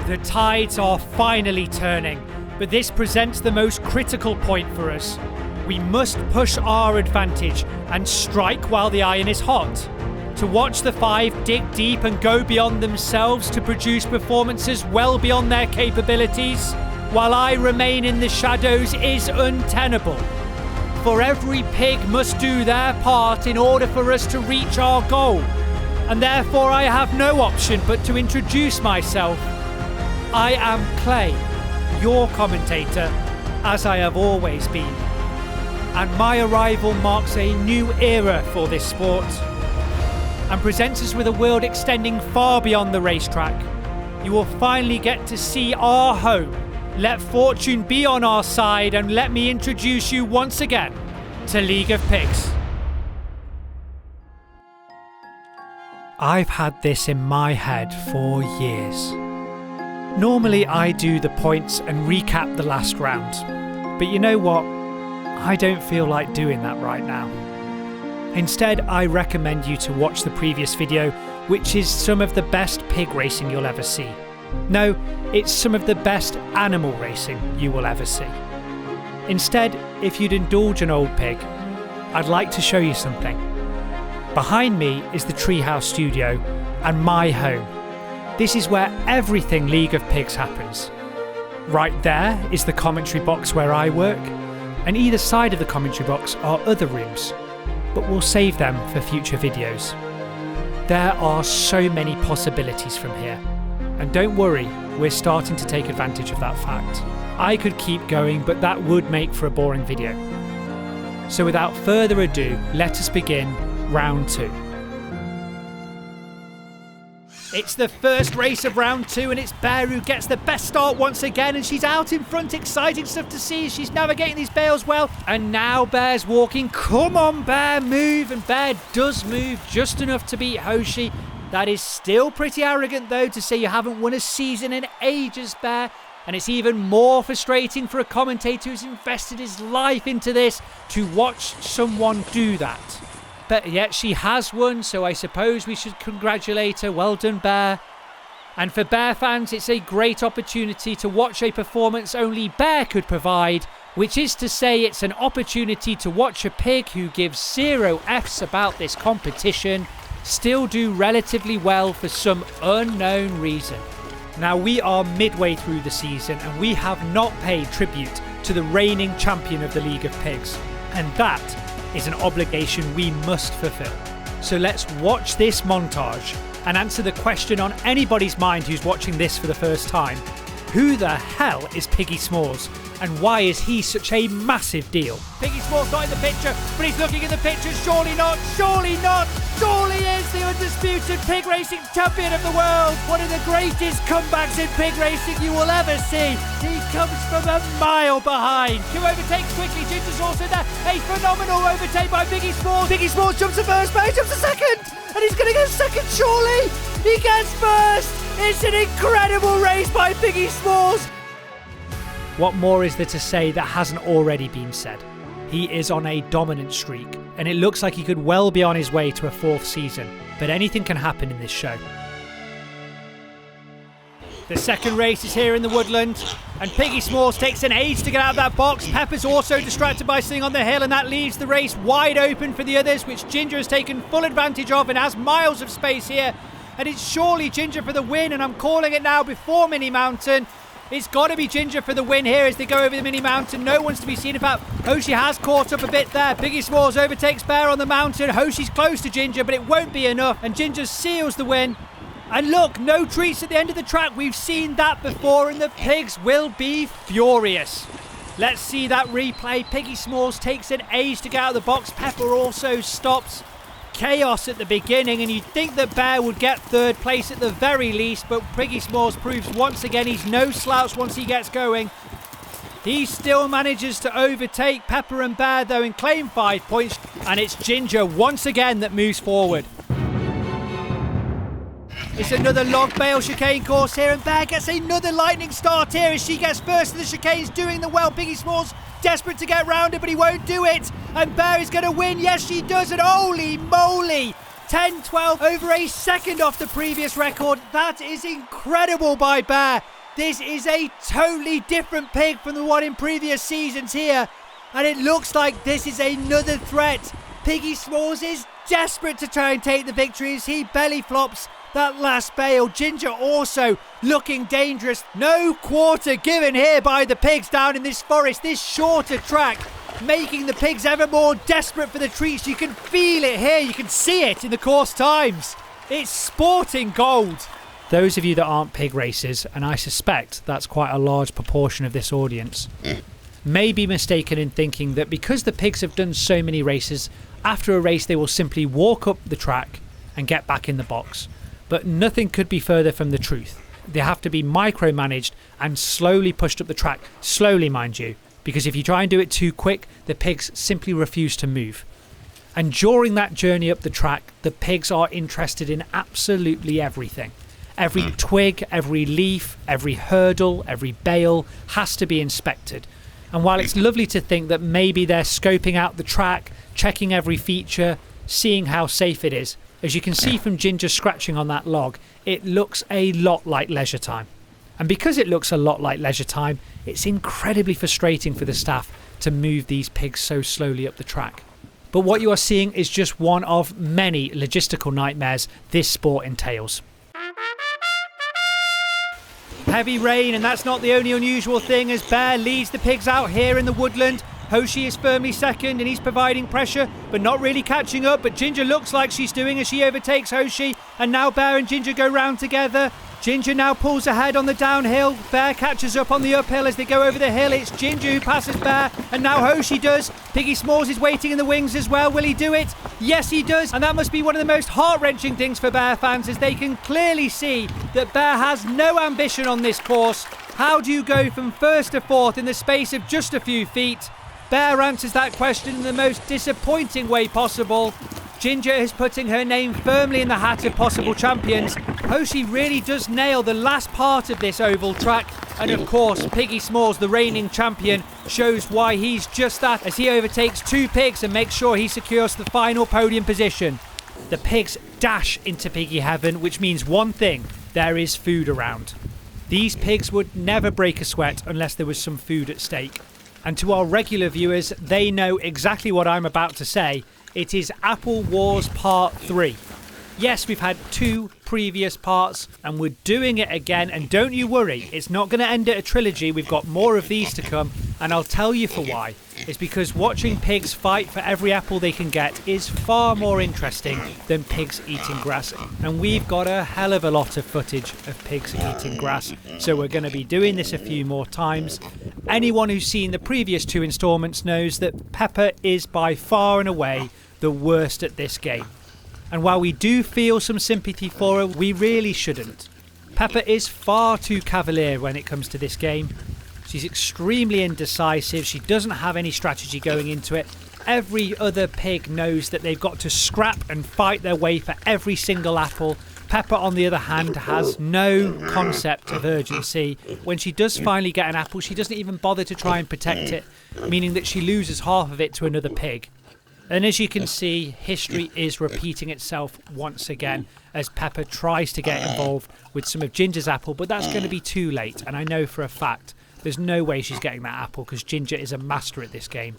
The tides are finally turning, but this presents the most critical point for us. We must push our advantage and strike while the iron is hot. To watch the 5 dig deep and go beyond themselves to produce performances well beyond their capabilities, while I remain in the shadows, is untenable. For every pig must do their part in order for us to reach our goal, and therefore I have no option but to introduce myself. I am Clay, your commentator, as I have always been. And my arrival marks a new era for this sport and presents us with a world extending far beyond the racetrack. You will finally get to see our home. Let fortune be on our side, and let me introduce you once again to League of Pigs. I've had this in my head for years. Normally I do the points and recap the last round, but you know what? I don't feel like doing that right now. Instead, I recommend you to watch the previous video, which is some of the best pig racing you'll ever see. No, it's some of the best animal racing you will ever see. Instead, if you'd indulge an old pig, I'd like to show you something. Behind me is the Treehouse Studio and my home. This is where everything League of Pigs happens. Right there is the commentary box where I work, and either side of the commentary box are other rooms, but we'll save them for future videos. There are so many possibilities from here, and don't worry, we're starting to take advantage of that fact. I could keep going, but that would make for a boring video. So without further ado, let us begin round 2. It's the first race of round 2, and it's Bear who gets the best start once again, and she's out in front. Exciting stuff to see as she's navigating these bales well. And now Bear's walking. Come on, Bear, move. And Bear does move just enough to beat Hoshi. That is still pretty arrogant, though, to say you haven't won a season in ages, Bear. And it's even more frustrating for a commentator who's invested his life into this to watch someone do that. But yet she has won, so I suppose we should congratulate her. Well done, Bear. And for Bear fans, it's a great opportunity to watch a performance only Bear could provide, which is to say it's an opportunity to watch a pig who gives 0 Fs about this competition still do relatively well for some unknown reason. Now, we are midway through the season and we have not paid tribute to the reigning champion of the League of Pigs, and that is an obligation we must fulfill. So let's watch this montage and answer the question on anybody's mind who's watching this for the first time. Who the hell is Piggy Smalls, and why is he such a massive deal? Piggy Smalls not in the picture, but he's looking in the picture. Surely not, surely not, surely is the undisputed pig racing champion of the world. One of the greatest comebacks in pig racing you will ever see. He comes from a mile behind. Who overtakes quickly? Ginger's also there. A phenomenal overtake by Piggy Smalls. Piggy Smalls jumps to first, but he jumps to second, and he's going to go second, surely. He gets first. It's an incredible race by Piggy Smalls. What more is there to say that hasn't already been said? He is on a dominant streak, and it looks like he could well be on his way to a 4th season, but anything can happen in this show. The second race is here in the Woodland, and Piggy Smalls takes an age to get out of that box. Peppa's also distracted by sitting on the hill, and that leaves the race wide open for the others, which Ginger has taken full advantage of and has miles of space here. And it's surely Ginger for the win, and I'm calling it now before Mini Mountain. It's got to be Ginger for the win here as they go over the Mini Mountain. No one's to be seen. In fact, Hoshi has caught up a bit there. Piggy Smalls overtakes Bear on the mountain. Hoshi's close to Ginger, but it won't be enough, and Ginger seals the win. And look, no treats at the end of the track. We've seen that before, and the pigs will be furious. Let's see that replay. Piggy Smalls takes an age to get out of the box. Peppa also stops. Chaos at the beginning, and you'd think that Bear would get 3rd place at the very least, but Piggy Smalls proves once again he's no slouch once he gets going. He still manages to overtake Peppa and Bear though and claim 5 points, and it's Ginger once again that moves forward. It's another log bale chicane course here, and Bear gets another lightning start here as she gets first in the chicanes, doing the well. Piggy Smalls desperate to get round her, but he won't do it. And Bear is going to win. Yes, she does. And holy moly, 10-12 over a second off the previous record. That is incredible by Bear. This is a totally different pig from the one in previous seasons here. And it looks like this is another threat. Piggy Smalls is desperate to try and take the victory as he belly flops that last bale. Ginger also looking dangerous. No quarter given here by the pigs down in this forest. This shorter track making the pigs ever more desperate for the treats. You can feel it here. You can see it in the course times. It's sporting gold. Those of you that aren't pig racers, and I suspect that's quite a large proportion of this audience, may be mistaken in thinking that because the pigs have done so many races, after a race they will simply walk up the track and get back in the box. But nothing could be further from the truth. They have to be micromanaged and slowly pushed up the track. Slowly, mind you, because if you try and do it too quick, the pigs simply refuse to move. And during that journey up the track, the pigs are interested in absolutely everything. Every twig, every leaf, every hurdle, every bale has to be inspected. And while it's lovely to think that maybe they're scoping out the track, checking every feature, seeing how safe it is, as you can see from Ginger scratching on that log, it looks a lot like leisure time. And because it looks a lot like leisure time, it's incredibly frustrating for the staff to move these pigs so slowly up the track. But what you are seeing is just one of many logistical nightmares this sport entails. Heavy rain, and that's not the only unusual thing as Bear leads the pigs out here in the woodland. Hoshi is firmly second and he's providing pressure but not really catching up, but Ginger looks like she's doing as she overtakes Hoshi, and now Bear and Ginger go round together. Ginger now pulls ahead on the downhill. Bear catches up on the uphill as they go over the hill. It's Ginger who passes Bear, and now Hoshi does. Piggy Smalls is waiting in the wings as well. Will he do it? Yes, he does. And that must be one of the most heart-wrenching things for Bear fans, as they can clearly see that Bear has no ambition on this course. How do you go from first to fourth in the space of just a few feet? Bear answers that question in the most disappointing way possible. Ginger is putting her name firmly in the hat of possible champions. Hoshi really does nail the last part of this oval track. And of course, Piggy Smalls, the reigning champion, shows why he's just that as he overtakes two pigs and makes sure he secures the final podium position. The pigs dash into piggy heaven, which means one thing: there is food around. These pigs would never break a sweat unless there was some food at stake. And to our regular viewers, they know exactly what I'm about to say. It is Apple Wars Part 3. Yes, we've had 2 previous parts and we're doing it again, and don't you worry, it's not going to end at a trilogy. We've got more of these to come, and I'll tell you for why. It's because watching pigs fight for every apple they can get is far more interesting than pigs eating grass, and we've got a hell of a lot of footage of pigs eating grass, so we're going to be doing this a few more times. Anyone who's seen the previous 2 installments knows that Peppa is by far and away the worst at this game. And while we do feel some sympathy for her, we really shouldn't. Peppa is far too cavalier when it comes to this game. She's extremely indecisive. She doesn't have any strategy going into it. Every other pig knows that they've got to scrap and fight their way for every single apple. Peppa, on the other hand, has no concept of urgency. When she does finally get an apple, she doesn't even bother to try and protect it, meaning that she loses half of it to another pig. And as you can see, history is repeating itself once again as Peppa tries to get involved with some of Ginger's apple, but that's going to be too late. And I know for a fact there's no way she's getting that apple because Ginger is a master at this game.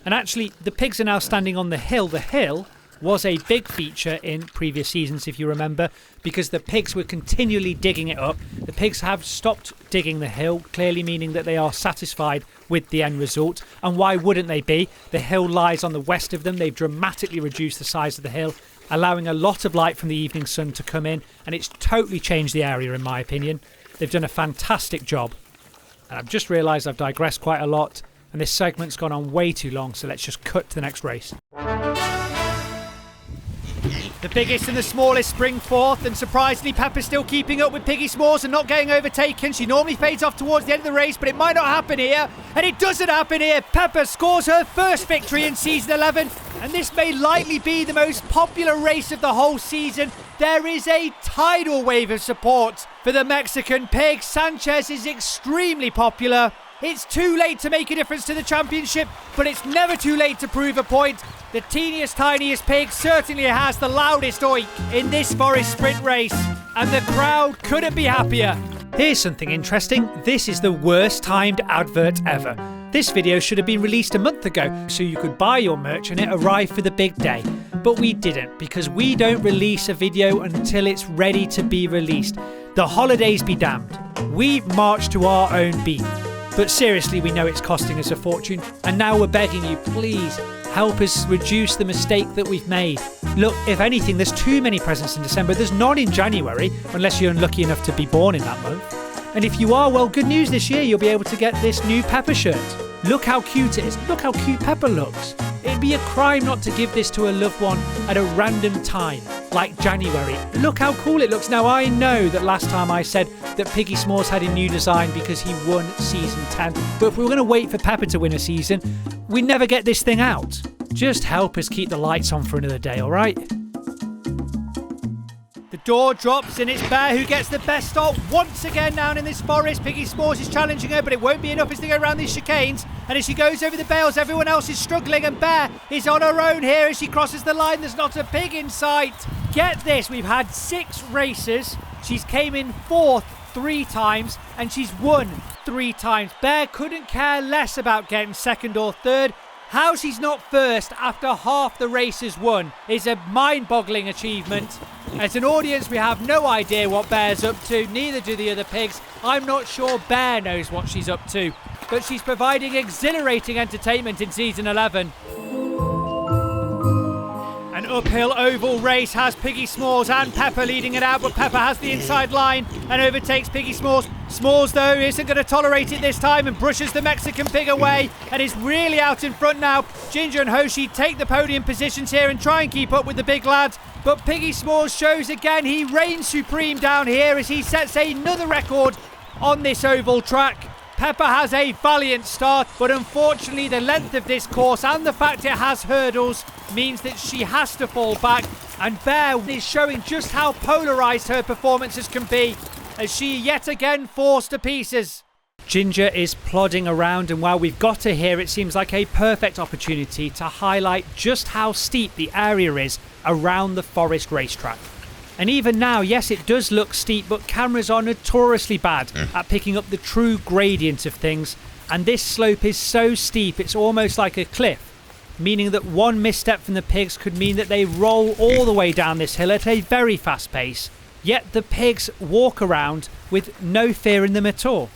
And actually, the pigs are now standing on the hill. The hill was a big feature in previous seasons, if you remember, because the pigs were continually digging it up. The pigs have stopped digging the hill, clearly meaning that they are satisfied with the end result. And why wouldn't they be? The hill lies on the west of them. They've dramatically reduced the size of the hill, allowing a lot of light from the evening sun to come in, and it's totally changed the area, in my opinion. They've done a fantastic job. And I've just realised I've digressed quite a lot, and this segment's gone on way too long, so let's just cut to the next race. The biggest and the smallest spring forth, and surprisingly Peppa's still keeping up with Piggy Smalls and not getting overtaken. She normally fades off towards the end of the race, but it might not happen here, and it doesn't happen here. Peppa scores her first victory in season 11, and this may likely be the most popular race of the whole season. There is a tidal wave of support for the Mexican pig. Sanchez is extremely popular. It's too late to make a difference to the championship, but it's never too late to prove a point. The teeniest, tiniest pig certainly has the loudest oik in this forest sprint race, and the crowd couldn't be happier. Here's something interesting. This is the worst timed advert ever. This video should have been released a month ago so you could buy your merch and it arrive for the big day. But we didn't, because we don't release a video until it's ready to be released. The holidays be damned. We march to our own beat. But seriously, we know it's costing us a fortune, and now we're begging you, please help us reduce the mistake that we've made. Look, if anything, there's too many presents in December. There's none in January, unless you're unlucky enough to be born in that month. And if you are, well, good news this year, you'll be able to get this new Peppa shirt. Look how cute it is. Look how cute Peppa looks. It'd be a crime not to give this to a loved one at a random time, like January. Look how cool it looks. Now, I know that last time I said that Piggy S'mores had a new design because he won season 10. But if we were going to wait for Peppa to win a season, we'd never get this thing out. Just help us keep the lights on for another day, all right? The door drops and it's Bear who gets the best start once again down in this forest. Piggy S'mores is challenging her, but it won't be enough as they go around these chicanes. And as she goes over the bales, everyone else is struggling, and Bear is on her own here as she crosses the line. There's not a pig in sight. Get this, we've had 6 races. She's came in 4th 3 times and she's won 3 times. Bear couldn't care less about getting 2nd or 3rd. How she's not first after half the race is won is a mind-boggling achievement. As an audience, we have no idea what Bear's up to, neither do the other pigs. I'm not sure Bear knows what she's up to, but she's providing exhilarating entertainment in season 11. An uphill oval race has Piggy S'mores and Peppa leading it out, but Peppa has the inside line and overtakes Piggy S'mores. S'mores, though, isn't going to tolerate it this time and brushes the Mexican pig away and is really out in front now. Ginger and Hoshi take the podium positions here and try and keep up with the big lads, but Piggy S'mores shows again he reigns supreme down here as he sets another record on this oval track. Peppa has a valiant start, but unfortunately the length of this course and the fact it has hurdles means that she has to fall back, and Bear is showing just how polarised her performances can be as she yet again falls to pieces. Ginger is plodding around, and while we've got her here, it seems like a perfect opportunity to highlight just how steep the area is around the forest racetrack. And even now, yes, it does look steep, but cameras are notoriously bad at picking up the true gradient of things. And this slope is so steep, it's almost like a cliff, meaning that one misstep from the pigs could mean that they roll all the way down this hill at a very fast pace. Yet the pigs walk around with no fear in them at all.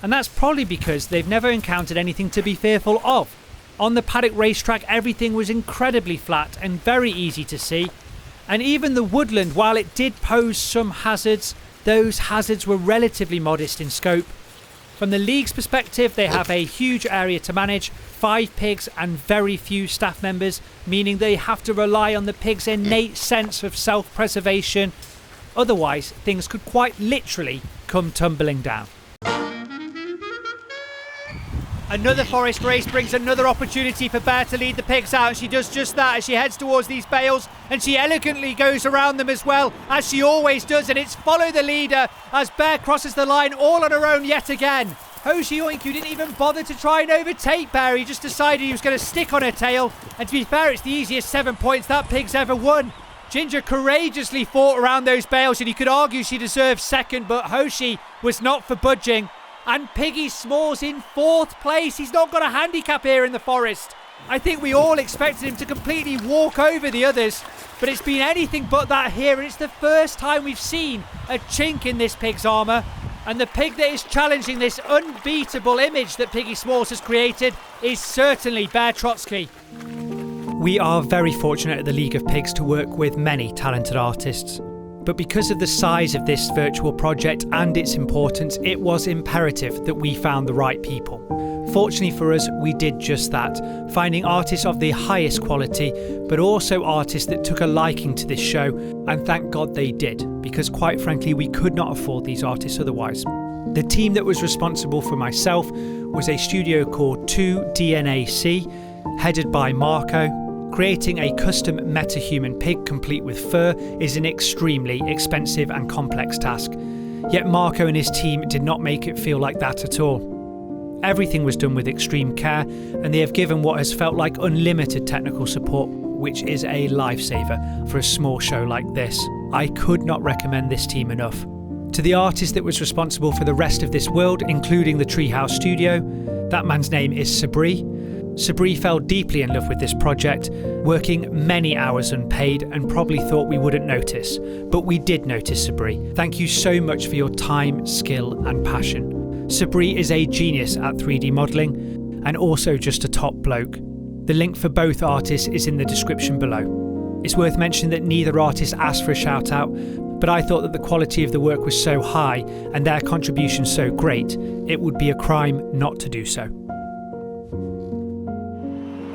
And that's probably because they've never encountered anything to be fearful of. On the paddock racetrack, everything was incredibly flat and very easy to see. And even the Woodland, while it did pose some hazards, those hazards were relatively modest in scope. From the league's perspective, they have a huge area to manage, 5 pigs and very few staff members, meaning they have to rely on the pigs' innate sense of self-preservation. Otherwise, things could quite literally come tumbling down. Another forest race brings another opportunity for Bear to lead the pigs out, and she does just that as she heads towards these bales, and she elegantly goes around them as well, as she always does, and it's follow the leader as Bear crosses the line all on her own yet again. Hoshi Oinku didn't even bother to try and overtake Bear, he just decided he was going to stick on her tail, and to be fair, it's the easiest 7 points that pig's ever won. Ginger courageously fought around those bales, and you could argue she deserved 2nd, but Hoshi was not for budging. And Piggy S'mores in 4th place. He's not got a handicap here in the forest. I think we all expected him to completely walk over the others, but it's been anything but that here, and it's the first time we've seen a chink in this pig's armour. And the pig that is challenging this unbeatable image that Piggy S'mores has created is certainly Bear Trotsky. We are very fortunate at the League of Pigs to work with many talented artists. But because of the size of this virtual project and its importance, it was imperative that we found the right people. Fortunately for us, we did just that, finding artists of the highest quality, but also artists that took a liking to this show, and thank God they did, because quite frankly, we could not afford these artists otherwise. The team that was responsible for myself was a studio called 2DNAC, headed by Marko. Creating a custom metahuman pig complete with fur is an extremely expensive and complex task. Yet Marko and his team did not make it feel like that at all. Everything was done with extreme care, and they have given what has felt like unlimited technical support, which is a lifesaver for a small show like this. I could not recommend this team enough. To the artist that was responsible for the rest of this world, including the Treehouse studio, that man's name is Sabri. Sabri fell deeply in love with this project, working many hours unpaid, and probably thought we wouldn't notice. But we did notice, Sabri. Thank you so much for your time, skill and passion. Sabri is a genius at 3D modelling and also just a top bloke. The link for both artists is in the description below. It's worth mentioning that neither artist asked for a shout out, but I thought that the quality of the work was so high and their contribution so great, it would be a crime not to do so.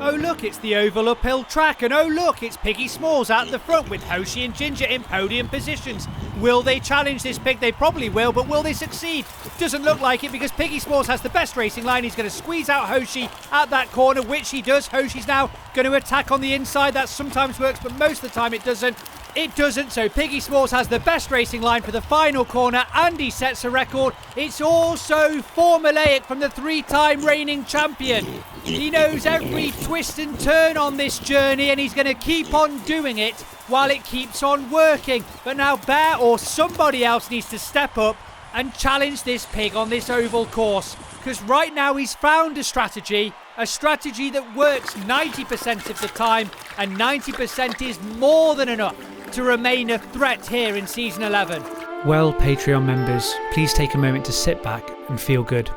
Oh look, it's the oval uphill track, and oh look, it's Piggy Smalls out the front with Hoshi and Ginger in podium positions. Will they challenge this pig? They probably will, but will they succeed? Doesn't look like it, because Piggy Smalls has the best racing line. He's going to squeeze out Hoshi at that corner, which he does. Hoshi's now going to attack on the inside. That sometimes works, but most of the time it doesn't. It doesn't, so Piggy Smalls has the best racing line for the final corner, and he sets a record. It's all so formulaic from the three-time reigning champion. He knows every twist and turn on this journey, and he's going to keep on doing it while it keeps on working. But now Bear or somebody else needs to step up and challenge this pig on this oval course, because right now he's found a strategy that works 90% of the time, and 90% is more than enough to remain a threat here in Season 11. Well, Patreon members, please take a moment to sit back and feel good.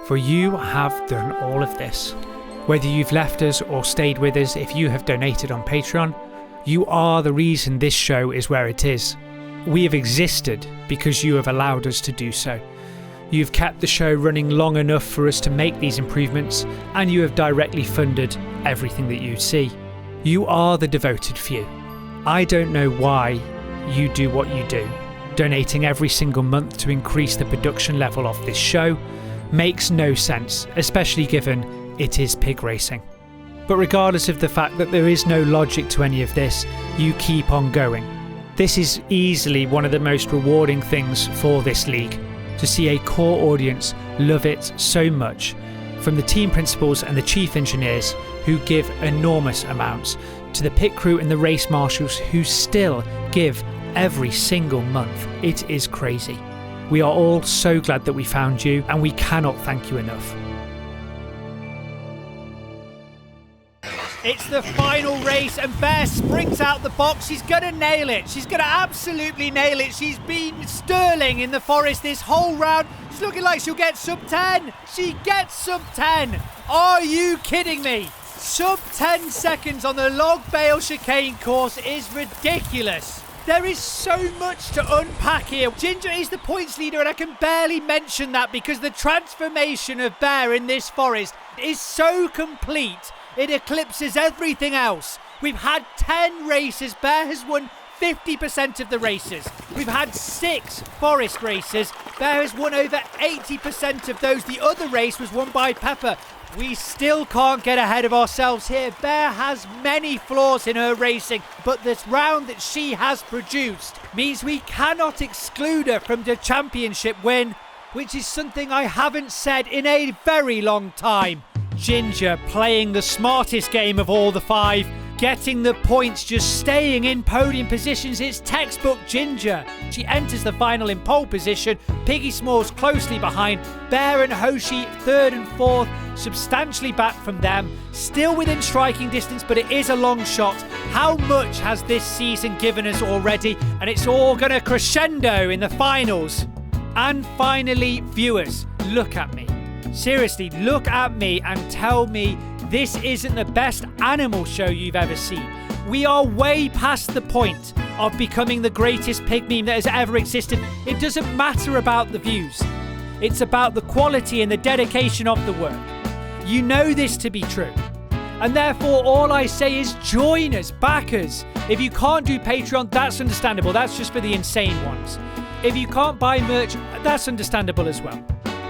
For you have done all of this. Whether you've left us or stayed with us, if you have donated on Patreon, you are the reason this show is where it is. We have existed because you have allowed us to do so. You've kept the show running long enough for us to make these improvements, and you have directly funded everything that you see. You are the devoted few. I don't know why you do what you do. Donating every single month to increase the production level of this show makes no sense, especially given it is pig racing. But regardless of the fact that there is no logic to any of this, you keep on going. This is easily one of the most rewarding things for this league, to see a core audience love it so much, from the team principals and the chief engineers who give enormous amounts, to the pit crew and the race marshals who still give every single month. It is crazy. We are all so glad that we found you, and we cannot thank you enough. It's the final race, and Bear springs out the box. She's going to nail it. She's going to absolutely nail it. She's been sterling in the forest this whole round. It's looking like she'll get sub 10. She gets sub 10. Are you kidding me? Sub 10 seconds on the log bale chicane course is ridiculous. There is so much to unpack here. Ginger is the points leader, and I can barely mention that because the transformation of Bear in this forest is so complete. It eclipses everything else. We've had 10 races. Bear has won 50% of the races. We've had 6 forest races. Bear has won over 80% of those. The other race was won by Peppa. We still can't get ahead of ourselves here. Bear has many flaws in her racing, but this round that she has produced means we cannot exclude her from the championship win, which is something I haven't said in a very long time. Ginger playing the smartest game of all the 5, getting the points, just staying in podium positions. It's textbook Ginger. She enters the final in pole position. Piggy Smalls closely behind. Bear and Hoshi 3rd and 4th, substantially back from them. Still within striking distance, but it is a long shot. How much has this season given us already? And it's all going to crescendo in the finals. And finally, viewers, look at me. Seriously, look at me and tell me this isn't the best animal show you've ever seen. We are way past the point of becoming the greatest pig meme that has ever existed. It doesn't matter about the views. It's about the quality and the dedication of the work. You know this to be true. And therefore, all I say is join us, back us. If you can't do Patreon, that's understandable. That's just for the insane ones. If you can't buy merch, that's understandable as well.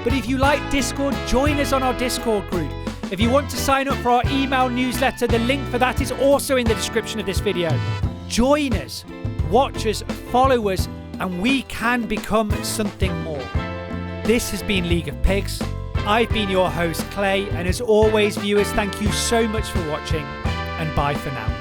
But if you like Discord, join us on our Discord group. If you want to sign up for our email newsletter, the link for that is also in the description of this video. Join us, watch us, follow us, and we can become something more. This has been League of Pigs. I've been your host, Clay, and as always, viewers, thank you so much for watching, and bye for now.